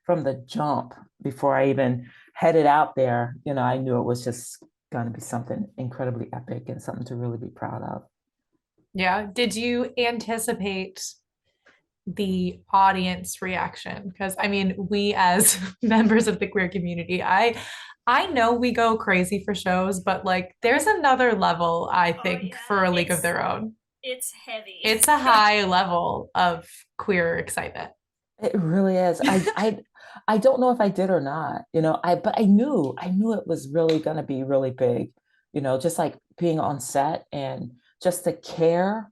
from the jump, before I even headed out there, I knew it was just going to be something incredibly epic and something to really be proud of. Yeah. Did you anticipate the audience reaction? Because I mean, we as members of the queer community, I know we go crazy for shows, but like there's another level, I Oh think, yeah, for A League of Their Own. it's heavy. It's a high level of queer excitement. It really is. I don't know if I did or not, but I knew it was really going to be really big, just like being on set and just the care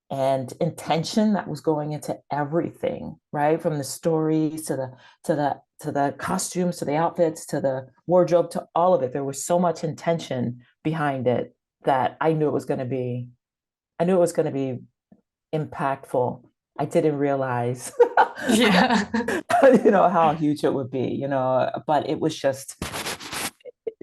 and intention that was going into everything, right? From the stories to the costumes, to the outfits, to the wardrobe, to all of it. There was so much intention behind it that I knew it was going to be impactful. I didn't realize Yeah. how huge it would be, but it was just,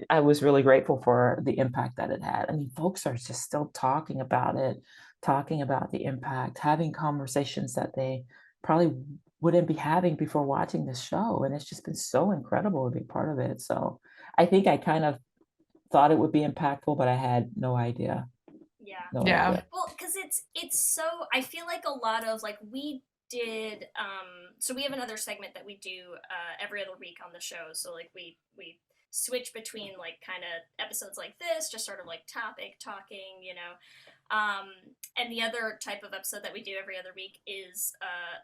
I was really grateful for the impact that it had. I mean, folks are just still talking about it, talking about the impact, having conversations that they probably wouldn't be having before watching this show. And it's just been so incredible to be part of it. So I think I kind of thought it would be impactful, but I had no idea. Yeah. No Yeah. idea. Well, because it's so, I feel like a lot of like we did so we have another segment that we do every other week on the show. So like we switch between like kind of episodes like this, just sort of like topic talking, and the other type of episode that we do every other week is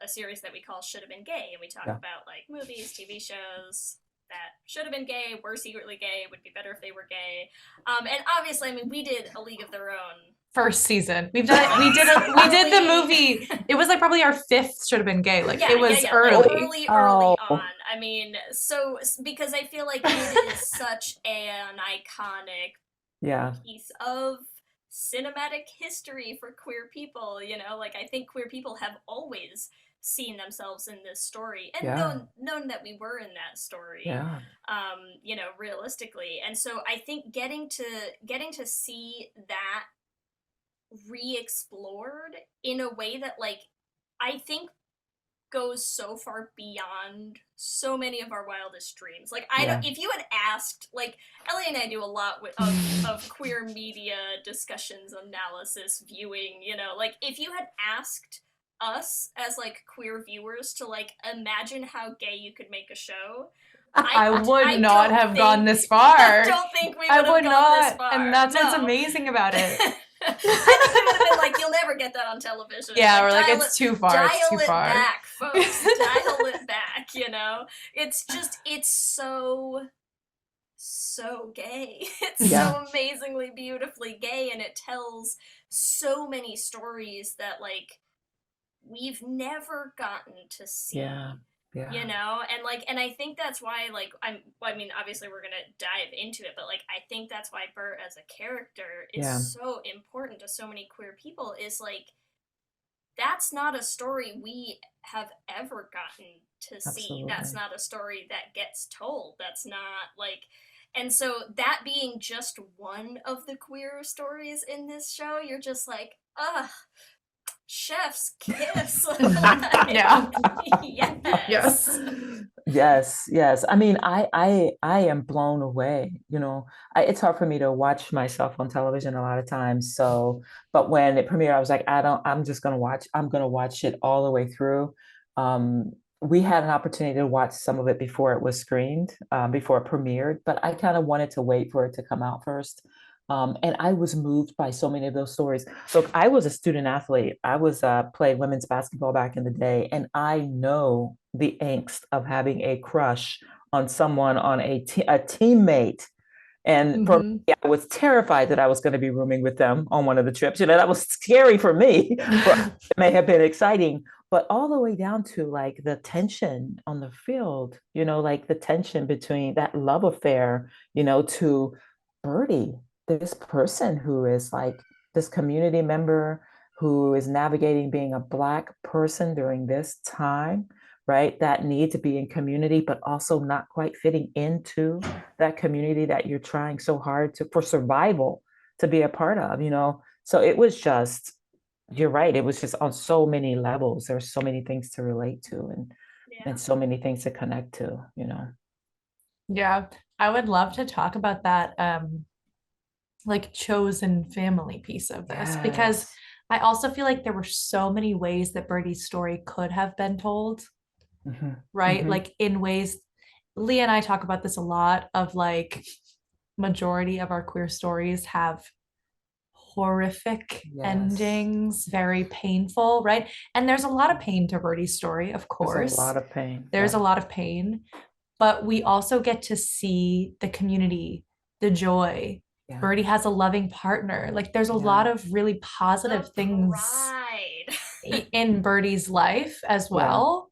a series that we call Should Have Been Gay, and we talk Yeah. about like movies, TV shows that should have been gay, were secretly gay, would be better if they were gay. And obviously, I mean, we did A League of Their Own. First season. We've done it. We did the movie. It was like probably our fifth should have been gay. Like Yeah, it yeah, was yeah. Like early. early Oh, on. I mean, so because I feel like it is such an iconic yeah. piece of cinematic history for queer people, like I think queer people have always seen themselves in this story and Yeah. known that we were in that story, Yeah. realistically. And so I think getting to see that re-explored in a way that like I think goes so far beyond so many of our wildest dreams. Like I Yeah. don't if you had asked like Ellie and I do a lot of queer media discussions, analysis, viewing, like if you had asked us as like queer viewers to like imagine how gay you could make a show, I I would I not don't have gone think this I far. don't think we I would have would gone this not. far. And that's what's No. amazing about it. I think we would have been like, you'll never get that on television. Yeah, Like, we're like, dial it's too far. It's too it far. back, folks. Dial it back. It's so gay. It's Yeah. so amazingly beautifully gay, and it tells so many stories that like we've never gotten to Yeah. see, Yeah. and I think that's why like I mean obviously we're gonna dive into it, but like I think that's why Bert as a character is Yeah. so important to so many queer people, is like that's not a story we have ever gotten to see. That's Absolutely. not a story that gets told. That's not like, and so that being just one of the queer stories in this show, you're just like, ugh, chef's kiss. Like, Yeah. yes. Yes. Yes, yes. I mean, I am blown away. It's hard for me to watch myself on television a lot of times. So, but when it premiered, I was like, I'm gonna watch it all the way through. We had an opportunity to watch some of it before it was screened, before it premiered, but I kind of wanted to wait for it to come out first. And I was moved by so many of those stories. So I was a student athlete. I was played women's basketball back in the day, and I know the angst of having a crush on someone, on a teammate. And for Hmm. me, I was terrified that I was going to be rooming with them on one of the trips. That was scary for me. For it may have been exciting, but all the way down to like the tension on the field, like the tension between that love affair, to Birdie, this person who is like this community member who is navigating being a Black person during this time, right? That need to be in community, but also not quite fitting into that community that you're trying so hard for survival to be a part of. So it was just, you're right. It was just on so many levels. There's so many things to relate to. And Yeah. and so many things to connect to, you know. Yeah, I would love to talk about that like chosen family piece of this because Yes. I also feel like there were so many ways that Birdie's story could have been told, Hmm. right? Hmm. Like in ways, Leah and I talk about this a lot of like majority of our queer stories have horrific Yes. endings, very painful, right? And there's a lot of pain to Birdie's story, of There's a course. lot of pain. There's a Yeah. lot of pain, but we also get to see the community, the joy. Yeah. Birdie has a loving partner. Like there's a lot Yeah. of really The positive things pride. in Birdie's life as Yeah. well.